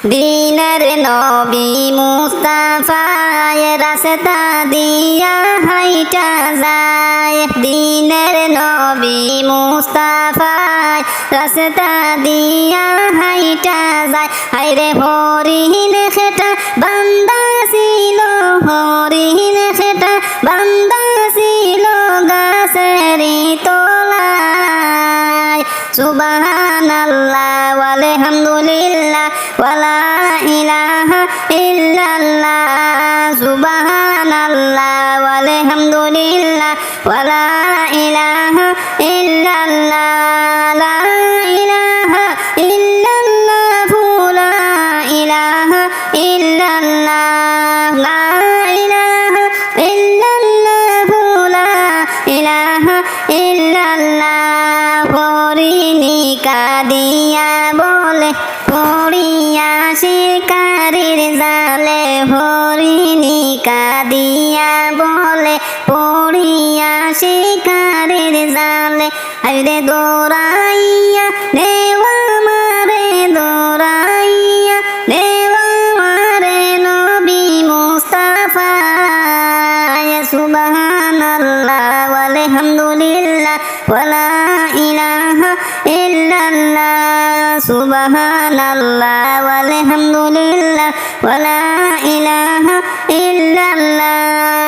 দিনের নবী মুস্তাফায় রাস্তা দিয়া হাইটা যায় দিনের নবী মুস্তাফায় রাস্তা দিয়া হাইটা যায় হায়রে হরিণ খেটা বান্দা ছিল হরিণ খেটা বান্দা ছিল গাছেরি তলায় সুবহানাল্লাহ ওয়ালহামদুলিল্লাহ ওয়ালা ইলাহা ইল্লাল্লাহ সুবহানাল্লাহ ওয়ালহামদুলিল্লাহ ওয়ালা ইলাহা ইল্লাল্লাহ লা ইলাহা ইল্লাল্লাহ লা ইলাহা ইল্লাল্লাহ লা ইলাহা ইল্লাল্লাহ লা ইলাহা ইল্লাল্লাহ হরিণী কাঁদিয়া বলে পড়িয়া শিকারির জালে হরিণী কাঁদিয়া বলে পড়িয়া শিকারির জালে আরে দৌড়াইয়া দেওয়া মারে দৌড়াইয়া দেওয়া মারে নবী মুস্তাফা সুবহানাল্লাহ ওয়ালহামদুলিল্লাহ ওয়ালা ইলাহা ইল্লাল্লাহ সুবহানাল্লাহ ওয়ালহামদুলিল্লাহ ওয়ালা ইলাহা ইল্লাল্লাহ